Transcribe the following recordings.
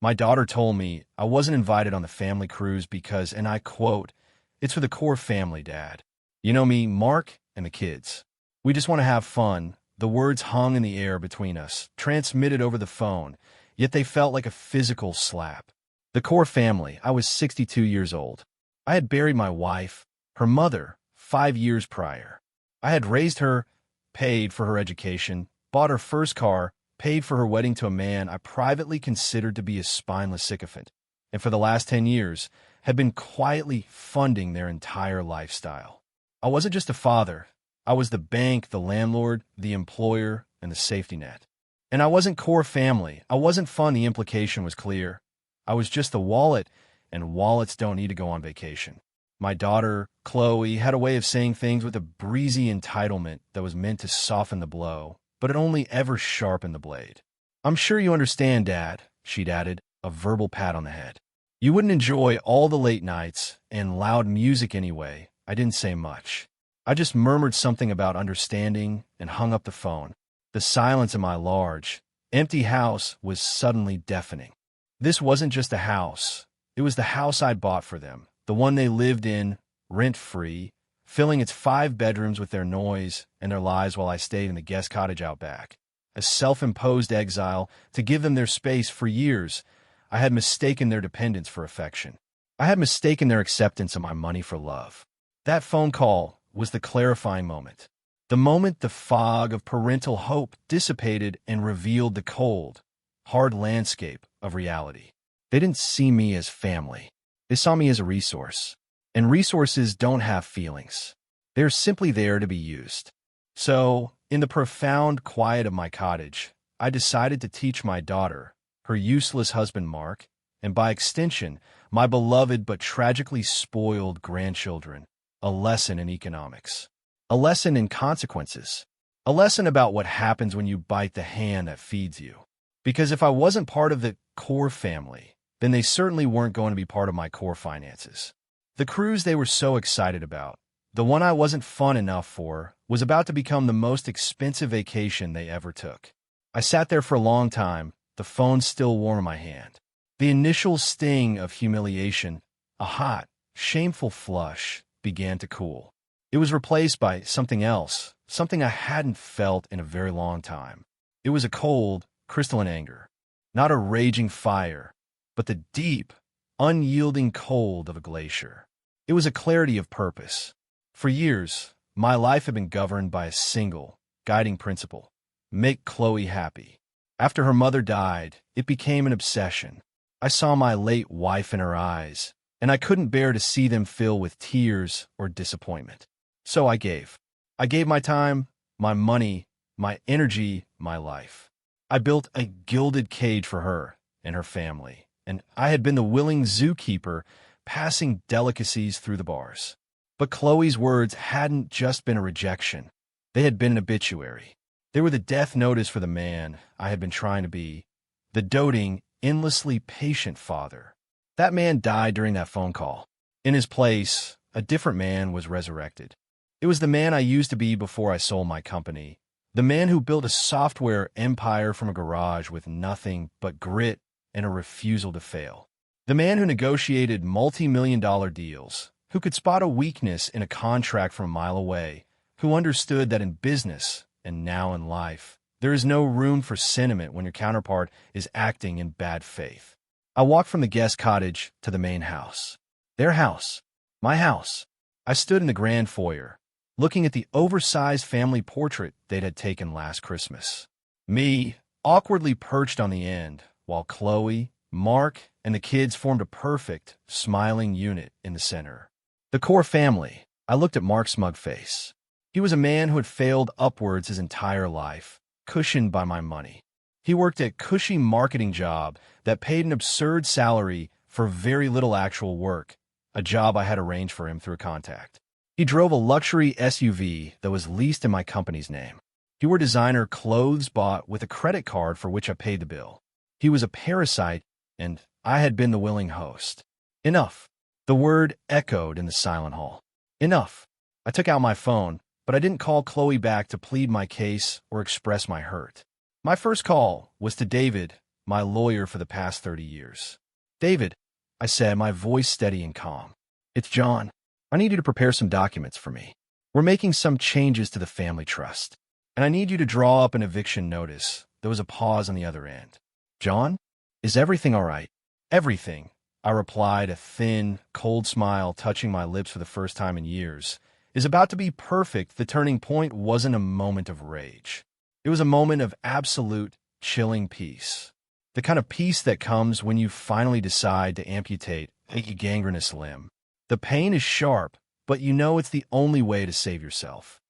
My daughter told me I wasn't invited on the family cruise because, and I quote, "It's for the core family, Dad. You know me, Mark, and the kids. We just want to have fun." The words hung in the air between us, transmitted over the phone, yet they felt like a physical slap. The core family. I was 62 years old. I had buried my wife, her mother, 5 years prior. I had raised her, paid for her education, bought her first car, paid for her wedding to a man I privately considered to be a spineless sycophant, and for the last 10 years had been quietly funding their entire lifestyle. I wasn't just a father. I was the bank, the landlord, the employer, and the safety net. And I wasn't core family. I wasn't fun. The implication was clear. I was just the wallet, and wallets don't need to go on vacation. My daughter, Chloe, had a way of saying things with a breezy entitlement that was meant to soften the blow, but it only ever sharpened the blade. "I'm sure you understand, Dad," she'd added, a verbal pat on the head. "You wouldn't enjoy all the late nights and loud music anyway." I didn't say much. I just murmured something about understanding and hung up the phone. The silence in my large, empty house was suddenly deafening. This wasn't just a house. It was the house I'd bought for them, the one they lived in, rent-free, filling its 5 bedrooms with their noise and their lives while I stayed in the guest cottage out back. A self-imposed exile to give them their space. For years, I had mistaken their dependence for affection. I had mistaken their acceptance of my money for love. That phone call was the clarifying moment. The moment the fog of parental hope dissipated and revealed the cold, hard landscape of reality. They didn't see me as family. They saw me as a resource. And resources don't have feelings. They're simply there to be used. So, in the profound quiet of my cottage, I decided to teach my daughter, her useless husband Mark, and by extension, my beloved but tragically spoiled grandchildren, a lesson in economics. A lesson in consequences. A lesson about what happens when you bite the hand that feeds you. Because if I wasn't part of the core family, then they certainly weren't going to be part of my core finances. The cruise they were so excited about, the one I wasn't fun enough for, was about to become the most expensive vacation they ever took. I sat there for a long time, the phone still warm in my hand. The initial sting of humiliation, a hot, shameful flush, began to cool. It was replaced by something else, something I hadn't felt in a very long time. It was a cold, crystalline anger. Not a raging fire, but the deep, unyielding cold of a glacier. It was a clarity of purpose. For years, my life had been governed by a single, guiding principle: make Chloe happy. After her mother died, it became an obsession. I saw my late wife in her eyes, and I couldn't bear to see them fill with tears or disappointment. So I gave. I gave my time, my money, my energy, my life. I built a gilded cage for her and her family, and I had been the willing zookeeper passing delicacies through the bars. But Chloe's words hadn't just been a rejection. They had been an obituary. They were the death notice for the man I had been trying to be, the doting, endlessly patient father. That man died during that phone call. In his place, a different man was resurrected. It was the man I used to be before I sold my company, the man who built a software empire from a garage with nothing but grit and a refusal to fail. The man who negotiated multi-million-dollar deals, who could spot a weakness in a contract from a mile away, who understood that in business, and now in life, there is no room for sentiment when your counterpart is acting in bad faith. I walked from the guest cottage to the main house. Their house. My house. I stood in the grand foyer, looking at the oversized family portrait they'd had taken last Christmas. Me, awkwardly perched on the end, while Chloe, Mark, and the kids formed a perfect, smiling unit in the center. The core family. I looked at Mark's smug face. He was a man who had failed upwards his entire life, cushioned by my money. He worked a cushy marketing job that paid an absurd salary for very little actual work, a job I had arranged for him through a contact. He drove a luxury SUV that was leased in my company's name. He wore designer clothes bought with a credit card for which I paid the bill. He was a parasite, and I had been the willing host. Enough. The word echoed in the silent hall. Enough. I took out my phone, but I didn't call Chloe back to plead my case or express my hurt. My first call was to David, my lawyer for the past 30 years. David, I said, my voice steady and calm. It's John. I need you to prepare some documents for me. We're making some changes to the family trust, and I need you to draw up an eviction notice. There was a pause on the other end. John, is everything all right? Everything, I replied, a thin, cold smile touching my lips for the first time in years. Is about to be perfect. The turning point wasn't a moment of rage. It was a moment of absolute, chilling peace. The kind of peace that comes when you finally decide to amputate a gangrenous limb. The pain is sharp, but you know it's the only way to save yourself.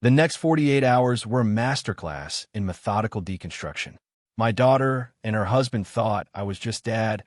The next 48 hours were a masterclass in methodical deconstruction. My daughter and her husband thought I was just Dad,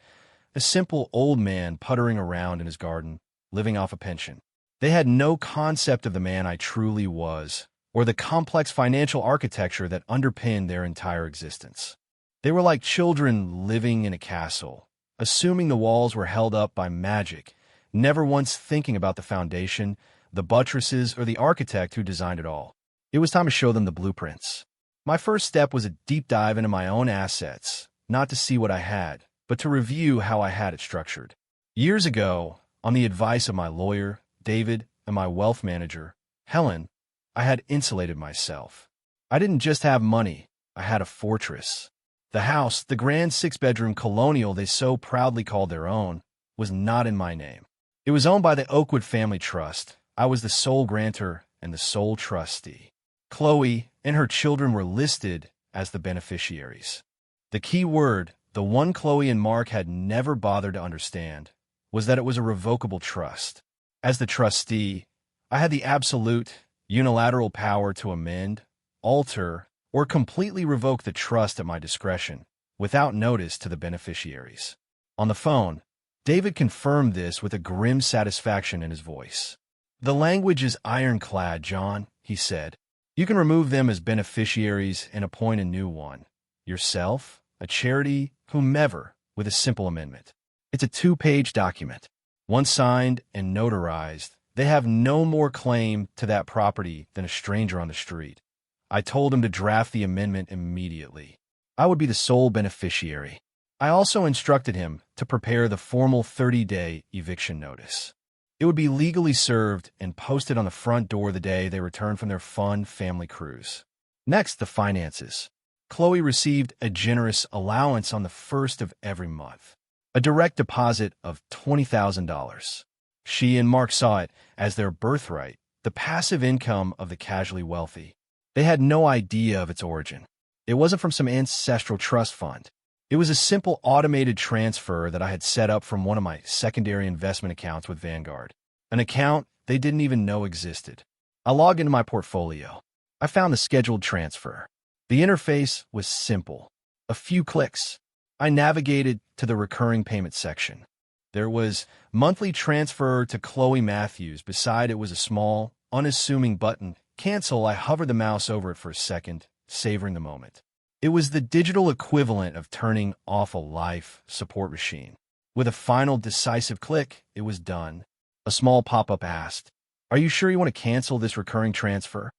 a simple old man puttering around in his garden, living off a pension. They had no concept of the man I truly was, or the complex financial architecture that underpinned their entire existence. They were like children living in a castle, assuming the walls were held up by magic, never once thinking about the foundation, the buttresses, or the architect who designed it all. It was time to show them the blueprints. My first step was a deep dive into my own assets, not to see what I had, but to review how I had it structured. Years ago, on the advice of my lawyer, David, and my wealth manager, Helen, I had insulated myself. I didn't just have money, I had a fortress. The house, the grand six-bedroom colonial they so proudly called their own, was not in my name. It was owned by the Oakwood Family Trust. I was the sole grantor and the sole trustee. Chloe and her children were listed as the beneficiaries. The key word, the one Chloe and Mark had never bothered to understand, was that it was a revocable trust. As the trustee, I had the absolute, unilateral power to amend, alter, or completely revoke the trust at my discretion, without notice to the beneficiaries. On the phone, David confirmed this with a grim satisfaction in his voice. The language is ironclad, John, he said. You can remove them as beneficiaries and appoint a new one. Yourself, a charity, whomever, with a simple amendment. It's a 2-page document. Once signed and notarized, they have no more claim to that property than a stranger on the street. I told him to draft the amendment immediately. I would be the sole beneficiary. I also instructed him to prepare the formal 30-day eviction notice. It would be legally served and posted on the front door the day they returned from their fun family cruise. Next, the finances. Chloe received a generous allowance on the first of every month, a direct deposit of $20,000. She and Mark saw it as their birthright, the passive income of the casually wealthy. They had no idea of its origin. It wasn't from some ancestral trust fund. It was a simple automated transfer that I had set up from one of my secondary investment accounts with Vanguard, an account they didn't even know existed. I logged into my portfolio. I found the scheduled transfer. The interface was simple. A few clicks. I navigated to the recurring payment section. There was monthly transfer to Chloe Matthews. Beside it was a small, unassuming button. Cancel. I hovered the mouse over it for a second, savoring the moment. It was the digital equivalent of turning off a life support machine. With a final decisive click, it was done. A small pop-up asked, "Are you sure you want to cancel this recurring transfer?"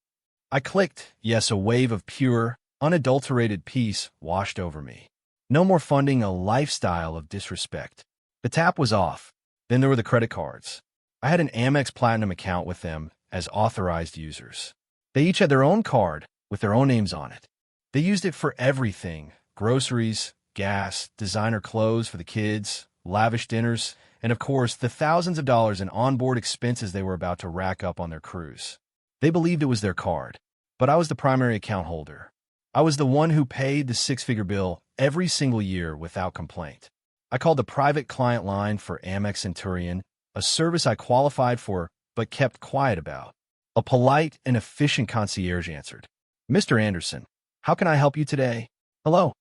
I clicked yes. A wave of pure, unadulterated peace washed over me. No more funding a lifestyle of disrespect. The tap was off. Then there were the credit cards. I had an Amex Platinum account with them as authorized users. They each had their own card with their own names on it. They used it for everything: groceries, gas, designer clothes for the kids, lavish dinners, and of course, the thousands of dollars in onboard expenses they were about to rack up on their cruise. They believed it was their card, but I was the primary account holder. I was the one who paid the six-figure bill every single year without complaint. I called the private client line for Amex Centurion, a service I qualified for but kept quiet about. A polite and efficient concierge answered. "Mr. Anderson, how can I help you today?" "Hello,"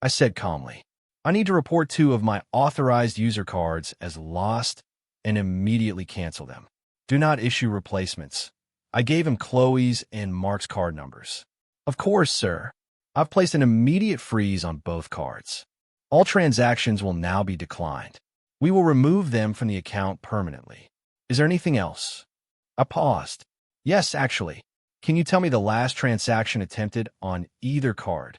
I said calmly. "I need to report 2 of my authorized user cards as lost and immediately cancel them. Do not issue replacements." I gave him Chloe's and Mark's card numbers. "Of course, sir. I've placed an immediate freeze on both cards. All transactions will now be declined. We will remove them from the account permanently. Is there anything else?" I paused. "Yes, actually. Can you tell me the last transaction attempted on either card?"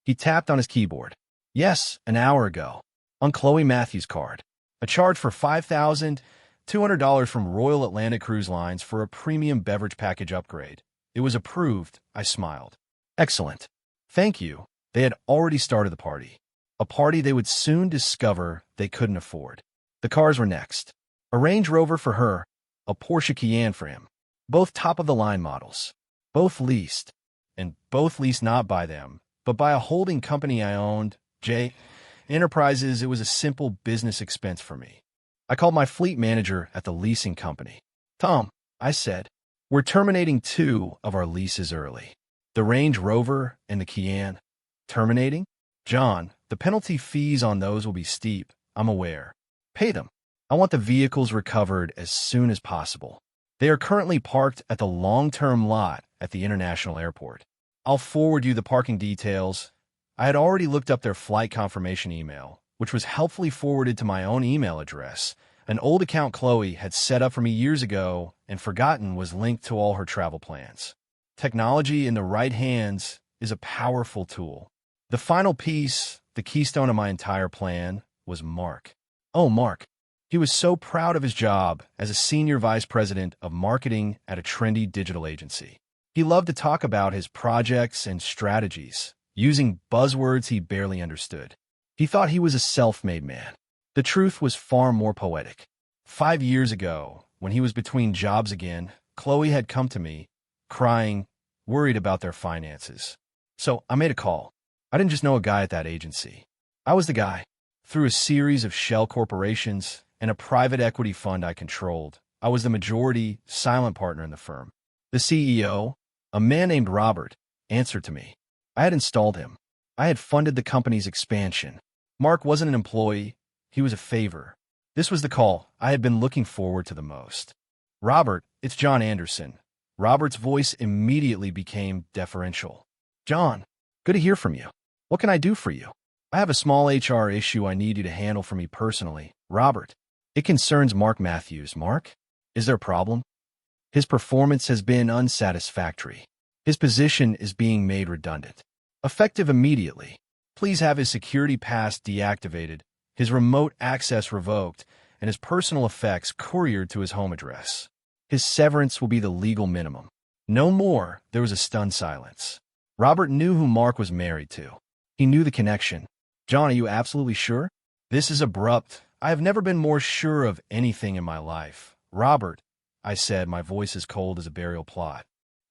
He tapped on his keyboard. Yes, an hour ago. On Chloe Matthews' card. A charge for $5,200 from Royal Atlantic Cruise Lines for a premium beverage package upgrade. It was approved, I smiled. Excellent. Thank you. They had already started the party. A party they would soon discover they couldn't afford. The cars were next. A Range Rover for her, a Porsche Cayenne for him. Both top-of-the-line models. Both leased. And both leased not by them, but by a holding company I owned, J. Enterprises. It was a simple business expense for me. I called my fleet manager at the leasing company. Tom, I said, we're terminating 2 of our leases early. The Range Rover and the Cayenne. Terminating? John, the penalty fees on those will be steep, I'm aware. Pay them. I want the vehicles recovered as soon as possible. They are currently parked at the long-term lot at the international airport. I'll forward you the parking details. I had already looked up their flight confirmation email, which was helpfully forwarded to my own email address, an old account Chloe had set up for me years ago and forgotten was linked to all her travel plans. Technology in the right hands is a powerful tool. The final piece, the keystone of my entire plan, was Mark. Oh, Mark. He was so proud of his job as a senior vice president of marketing at a trendy digital agency. He loved to talk about his projects and strategies, using buzzwords he barely understood. He thought he was a self-made man. The truth was far more poetic. 5 years ago, when he was between jobs again, Chloe had come to me, crying, worried about their finances. So I made a call. I didn't just know a guy at that agency. I was the guy. Through a series of shell corporations and a private equity fund I controlled, I was the majority, silent partner in the firm. The CEO, a man named Robert, answered to me. I had installed him. I had funded the company's expansion. Mark wasn't an employee. He was a favor. This was the call I had been looking forward to the most. Robert, it's John Anderson. Robert's voice immediately became deferential. John, good to hear from you. What can I do for you? I have a small HR issue I need you to handle for me personally. Robert, it concerns Mark Matthews. Mark, is there a problem? His performance has been unsatisfactory. His position is being made redundant. Effective immediately. Please have his security pass deactivated, his remote access revoked, and his personal effects couriered to his home address. His severance will be the legal minimum. No more. There was a stunned silence. Robert knew who Mark was married to. He knew the connection. John, are you absolutely sure? This is abrupt. I have never been more sure of anything in my life. Robert, I said, my voice as cold as a burial plot.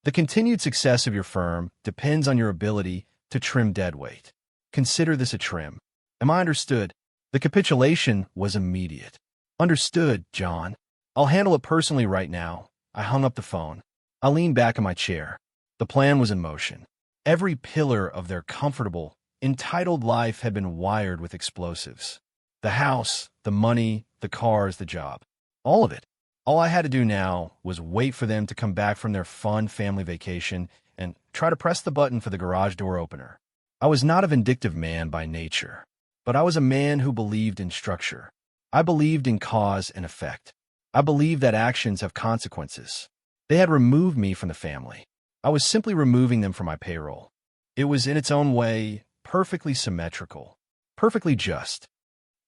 The continued success of your firm depends on your ability to trim deadweight. Consider this a trim. Am I understood? The capitulation was immediate. Understood, John. I'll handle it personally right now. I hung up the phone. I leaned back in my chair. The plan was in motion. Every pillar of their comfortable, entitled life had been wired with explosives. The house, the money, the cars, the job. All of it. All I had to do now was wait for them to come back from their fun family vacation and try to press the button for the garage door opener. I was not a vindictive man by nature, but I was a man who believed in structure. I believed in cause and effect. I believed that actions have consequences. They had removed me from the family. I was simply removing them from my payroll. It was, in its own way, perfectly symmetrical, perfectly just.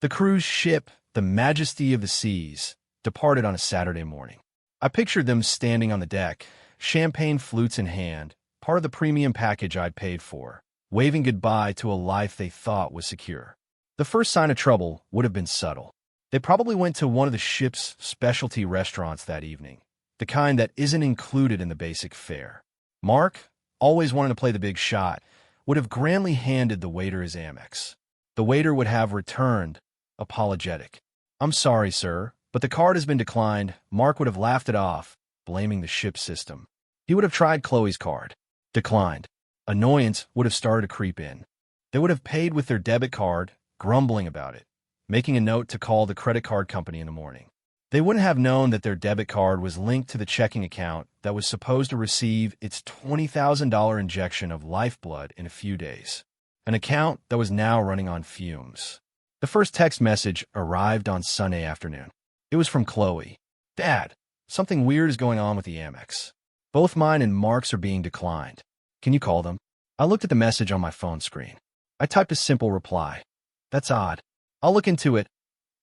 The cruise ship, the Majesty of the Seas, departed on a Saturday morning. I pictured them standing on the deck, champagne flutes in hand, part of the premium package I'd paid for, waving goodbye to a life they thought was secure. The first sign of trouble would have been subtle. They probably went to one of the ship's specialty restaurants that evening, the kind that isn't included in the basic fare. Mark, always wanting to play the big shot, would have grandly handed the waiter his Amex. The waiter would have returned, apologetic. I'm sorry, sir, but the card has been declined. Mark would have laughed it off, blaming the ship system. He would have tried Chloe's card. Declined. Annoyance would have started to creep in. They would have paid with their debit card, grumbling about it, making a note to call the credit card company in the morning. They wouldn't have known that their debit card was linked to the checking account that was supposed to receive its $20,000 injection of lifeblood in a few days, an account that was now running on fumes. The first text message arrived on Sunday afternoon. It was from Chloe. Dad, something weird is going on with the Amex. Both mine and Mark's are being declined. Can you call them? I looked at the message on my phone screen. I typed a simple reply. That's odd. I'll look into it.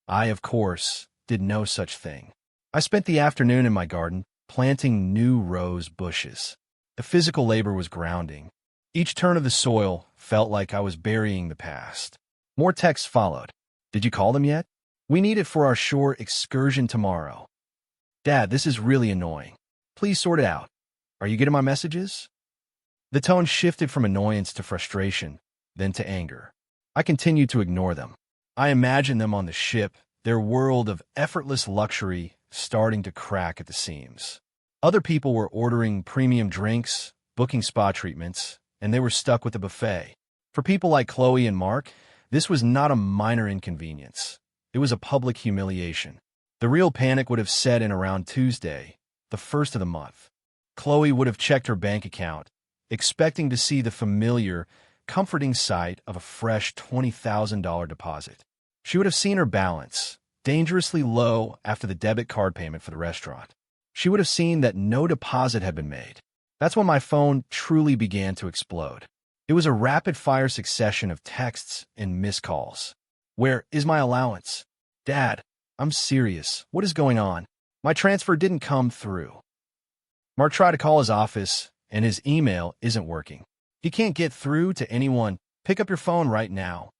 I, of course, did no such thing. I spent the afternoon in my garden, planting new rose bushes. The physical labor was grounding. Each turn of the soil felt like I was burying the past. More texts followed. Did you call them yet? We need it for our shore excursion tomorrow. Dad, this is really annoying. Please sort it out. Are you getting my messages? The tone shifted from annoyance to frustration, then to anger. I continued to ignore them. I imagined them on the ship, their world of effortless luxury starting to crack at the seams. Other people were ordering premium drinks, booking spa treatments, and they were stuck with the buffet. For people like Chloe and Mark, this was not a minor inconvenience. It was a public humiliation. The real panic would have set in around Tuesday, the first of the month. Chloe would have checked her bank account, expecting to see the familiar, comforting sight of a fresh $20,000 deposit. She would have seen her balance, dangerously low after the debit card payment for the restaurant. She would have seen that no deposit had been made. That's when my phone truly began to explode. It was a rapid-fire succession of texts and missed calls. Where is my allowance? Dad, I'm serious. What is going on? My transfer didn't come through. Mark tried to call his office, and his email isn't working. He can't get through to anyone. Pick up your phone right now.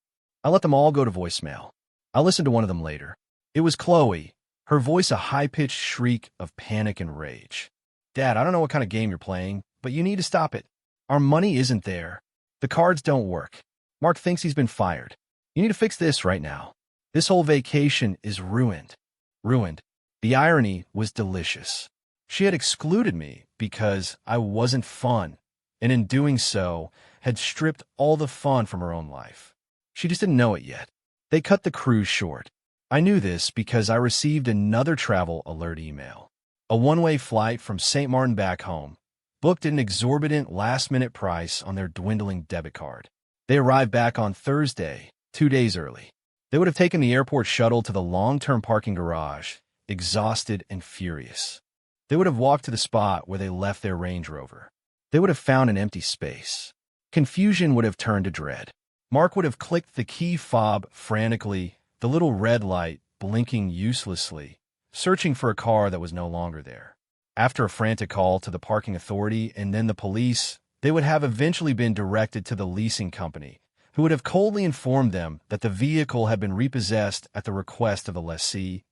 I let them all go to voicemail. I'll listen to one of them later. It was Chloe, her voice a high-pitched shriek of panic and rage. Dad, I don't know what kind of game you're playing, but you need to stop it. Our money isn't there. The cards don't work. Mark thinks he's been fired. You need to fix this right now. This whole vacation is ruined. Ruined. The irony was delicious. She had excluded me because I wasn't fun, and in doing so, had stripped all the fun from her own life. She just didn't know it yet. They cut the cruise short. I knew this because I received another travel alert email. A one-way flight from St. Martin back home, booked at an exorbitant last-minute price on their dwindling debit card. They arrived back on Thursday, 2 days early. They would have taken the airport shuttle to the long-term parking garage, exhausted and furious. They would have walked to the spot where they left their Range Rover. They would have found an empty space. Confusion would have turned to dread. Mark would have clicked the key fob frantically, the little red light blinking uselessly, searching for a car that was no longer there. After a frantic call to the parking authority and then the police, they would have eventually been directed to the leasing company, who would have coldly informed them that the vehicle had been repossessed at the request of the lessee,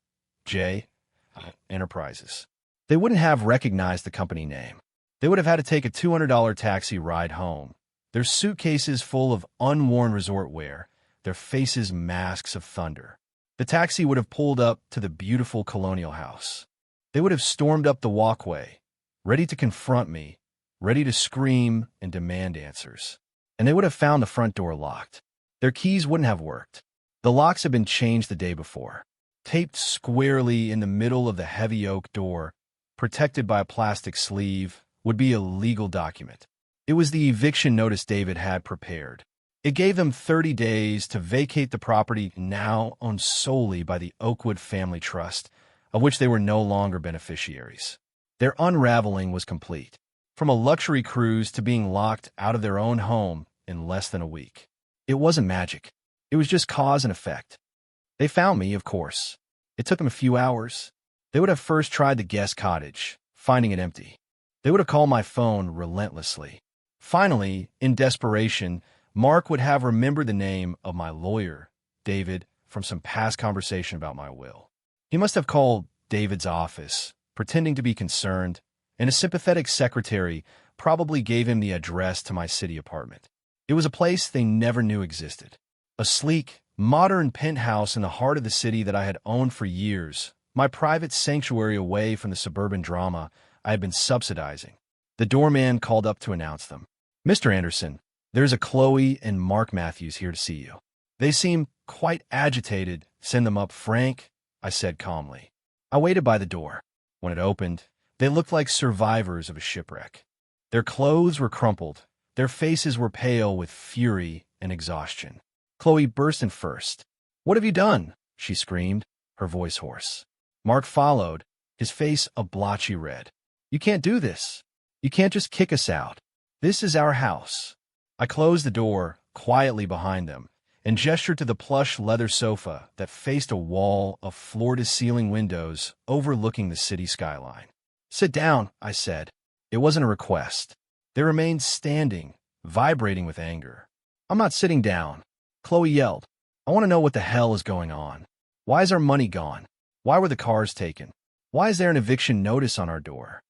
J. Enterprises. They wouldn't have recognized the company name. They would have had to take a $200 taxi ride home, their suitcases full of unworn resort wear, their faces masks of thunder. The taxi would have pulled up to the beautiful colonial house. They would have stormed up the walkway, ready to confront me, ready to scream and demand answers. And they would have found the front door locked. Their keys wouldn't have worked. The locks had been changed the day before. Taped squarely in the middle of the heavy oak door, protected by a plastic sleeve, would be a legal document. It was the eviction notice David had prepared. It gave them 30 days to vacate the property now owned solely by the Oakwood Family Trust, of which they were no longer beneficiaries. Their unraveling was complete, from a luxury cruise to being locked out of their own home in less than a week. It wasn't magic. It was just cause and effect. They found me, of course. It took them a few hours. They would have first tried the guest cottage, finding it empty. They would have called my phone relentlessly. Finally, in desperation, Mark would have remembered the name of my lawyer, David, from some past conversation about my will. He must have called David's office, pretending to be concerned, and a sympathetic secretary probably gave him the address to my city apartment. It was a place they never knew existed. A sleek, modern penthouse in the heart of the city that I had owned for years, my private sanctuary away from the suburban drama I had been subsidizing. The doorman called up to announce them. Mr. Anderson, there's a Chloe and Mark Matthews here to see you. They seem quite agitated. Send them up, Frank, I said calmly. I waited by the door. When it opened, they looked like survivors of a shipwreck. Their clothes were crumpled. Their faces were pale with fury and exhaustion. Chloe burst in first. What have you done? She screamed, her voice hoarse. Mark followed, his face a blotchy red. You can't do this. You can't just kick us out. This is our house. I closed the door, quietly behind them and gestured to the plush leather sofa that faced a wall of floor-to-ceiling windows overlooking the city skyline. "Sit down," I said. It wasn't a request. They remained standing, vibrating with anger. "I'm not sitting down," Chloe yelled. "I want to know what the hell is going on. Why is our money gone? Why were the cars taken? Why is there an eviction notice on our door?"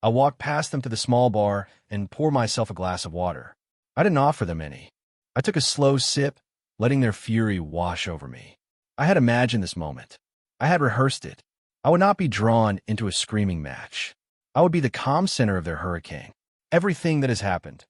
I walked past them to the small bar and poured myself a glass of water. I didn't offer them any. I took a slow sip, letting their fury wash over me. I had imagined this moment. I had rehearsed it. I would not be drawn into a screaming match. I would be the calm center of their hurricane. "Everything that has happened,"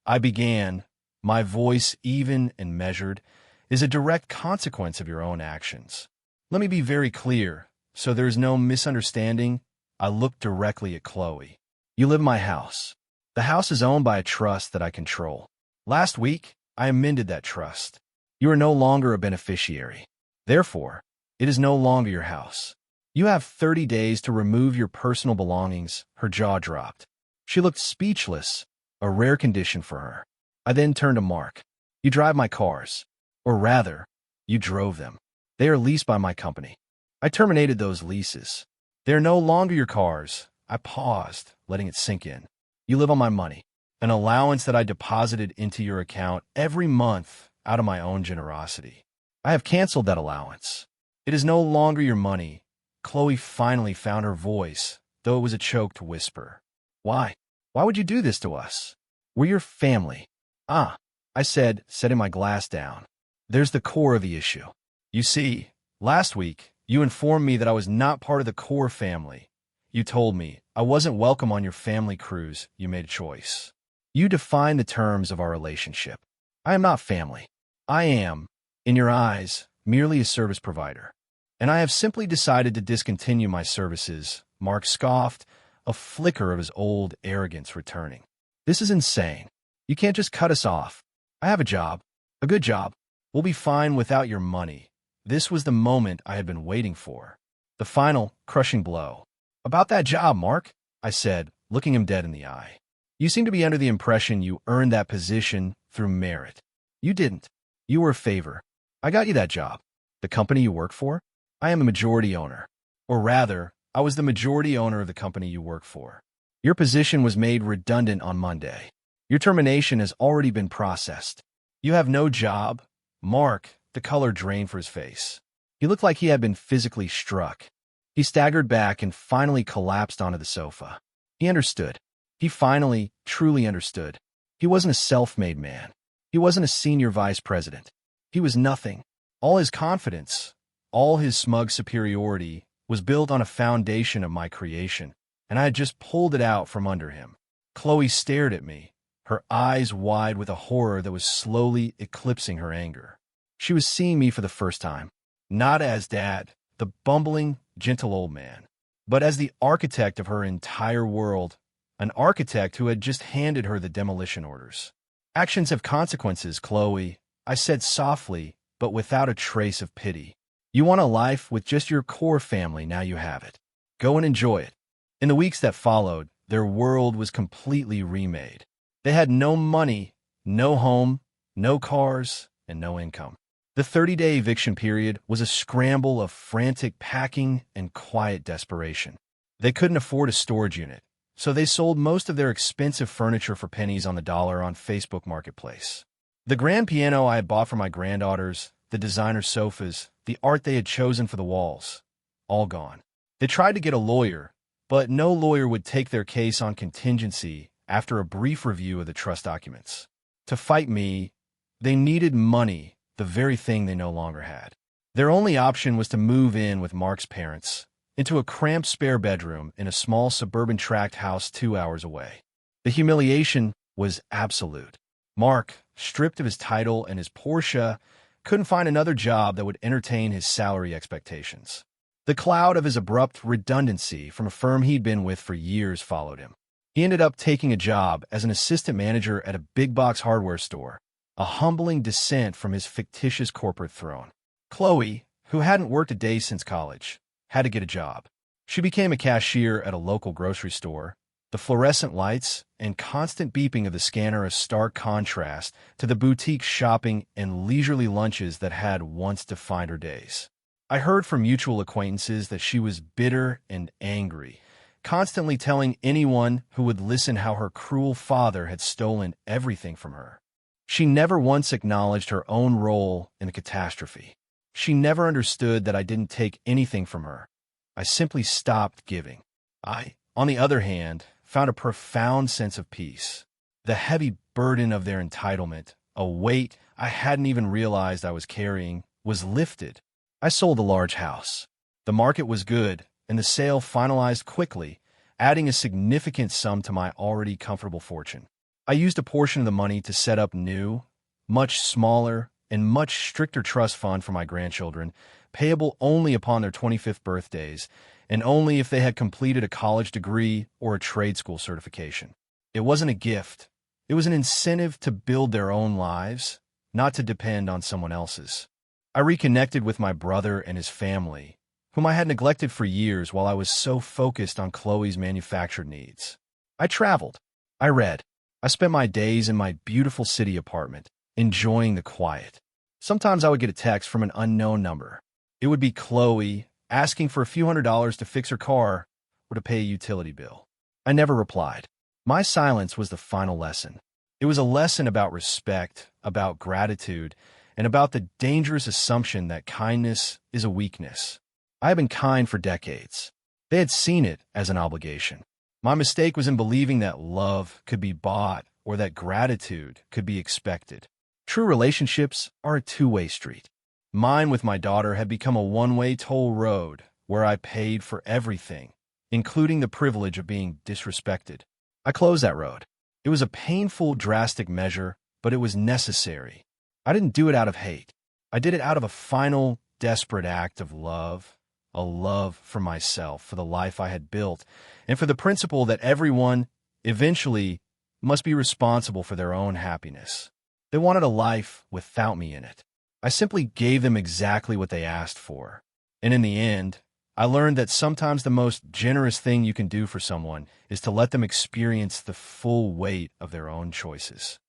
I began, my voice even and measured, "is a direct consequence of your own actions. Let me be very clear, so there is no misunderstanding." I looked directly at Chloe. "You live in my house. The house is owned by a trust that I control. Last week, I amended that trust. You are no longer a beneficiary. Therefore, it is no longer your house. You have 30 days to remove your personal belongings." Her jaw dropped. She looked speechless, a rare condition for her. I then turned to Mark. "You drive my cars. Or rather, you drove them. They are leased by my company. I terminated those leases. They are no longer your cars." I paused, letting it sink in. "You live on my money, an allowance that I deposited into your account every month out of my own generosity. I have canceled that allowance. It is no longer your money." Chloe finally found her voice, though it was a choked whisper. "Why? Why would you do this to us? We're your family." "Ah," I said, setting my glass down. "There's the core of the issue. You see, last week, you informed me that I was not part of the core family. You told me I wasn't welcome on your family cruise. You made a choice. You defined the terms of our relationship. I am not family. I am, in your eyes, merely a service provider. And I have simply decided to discontinue my services." Mark scoffed, a flicker of his old arrogance returning. "This is insane. You can't just cut us off. I have a job, a good job. We'll be fine without your money." This was the moment I had been waiting for. The final, crushing blow. "About that job, Mark," I said, looking him dead in the eye. "You seem to be under the impression you earned that position through merit. You didn't. You were a favor. I got you that job. The company you work for? I am a majority owner. Or rather, I was the majority owner of the company you work for. Your position was made redundant on Monday. Your termination has already been processed. You have no job." Mark, the color drained from his face. He looked like he had been physically struck. He staggered back and finally collapsed onto the sofa. He understood. He finally, truly understood. He wasn't a self-made man. He wasn't a senior vice president. He was nothing. All his confidence, all his smug superiority, was built on a foundation of my creation, and I had just pulled it out from under him. Chloe stared at me, her eyes wide with a horror that was slowly eclipsing her anger. She was seeing me for the first time, not as Dad, the bumbling, gentle old man, but as the architect of her entire world, an architect who had just handed her the demolition orders. "Actions have consequences, Chloe," I said softly, but without a trace of pity. "You want a life with just your core family, now you have it. Go and enjoy it." In the weeks that followed, their world was completely remade. They had no money, no home, no cars, and no income. The 30-day eviction period was a scramble of frantic packing and quiet desperation. They couldn't afford a storage unit, so they sold most of their expensive furniture for pennies on the dollar on Facebook Marketplace. The grand piano I had bought for my granddaughters, the designer sofas, the art they had chosen for the walls, all gone. They tried to get a lawyer, but no lawyer would take their case on contingency after a brief review of the trust documents. To fight me, they needed money, the very thing they no longer had. Their only option was to move in with Mark's parents, into a cramped spare bedroom in a small suburban tract house 2 hours away. The humiliation was absolute. Mark, stripped of his title and his Porsche, couldn't find another job that would entertain his salary expectations. The cloud of his abrupt redundancy from a firm he'd been with for years followed him. He ended up taking a job as an assistant manager at a big-box hardware store, a humbling descent from his fictitious corporate throne. Chloe, who hadn't worked a day since college, had to get a job. She became a cashier at a local grocery store, The fluorescent lights and constant beeping of the scanner a stark contrast to the boutique shopping and leisurely lunches that had once defined her days. I heard from mutual acquaintances that she was bitter and angry, constantly telling anyone who would listen how her cruel father had stolen everything from her. She never once acknowledged her own role in the catastrophe. She never understood that I didn't take anything from her. I simply stopped giving. I, on the other hand, found a profound sense of peace. The heavy burden of their entitlement, a weight I hadn't even realized I was carrying, was lifted. I sold a large house. The market was good, and the sale finalized quickly, adding a significant sum to my already comfortable fortune. I used a portion of the money to set up new, much smaller, and much stricter trust fund for my grandchildren, payable only upon their 25th birthdays, and only if they had completed a college degree or a trade school certification. It wasn't a gift. It was an incentive to build their own lives, not to depend on someone else's. I reconnected with my brother and his family, whom I had neglected for years while I was so focused on Chloe's manufactured needs. I traveled. I read. I spent my days in my beautiful city apartment, enjoying the quiet. Sometimes I would get a text from an unknown number. It would be Chloe asking for a few $100s to fix her car or to pay a utility bill. I never replied. My silence was the final lesson. It was a lesson about respect, about gratitude, and about the dangerous assumption that kindness is a weakness. I have been kind for decades. They had seen it as an obligation. My mistake was in believing that love could be bought or that gratitude could be expected. True relationships are a two-way street. Mine with my daughter had become a one-way toll road where I paid for everything, including the privilege of being disrespected. I closed that road. It was a painful, drastic measure, but it was necessary. I didn't do it out of hate. I did it out of a final, desperate act of love, a love for myself, for the life I had built, and for the principle that everyone, eventually, must be responsible for their own happiness. They wanted a life without me in it. I simply gave them exactly what they asked for. And in the end, I learned that sometimes the most generous thing you can do for someone is to let them experience the full weight of their own choices.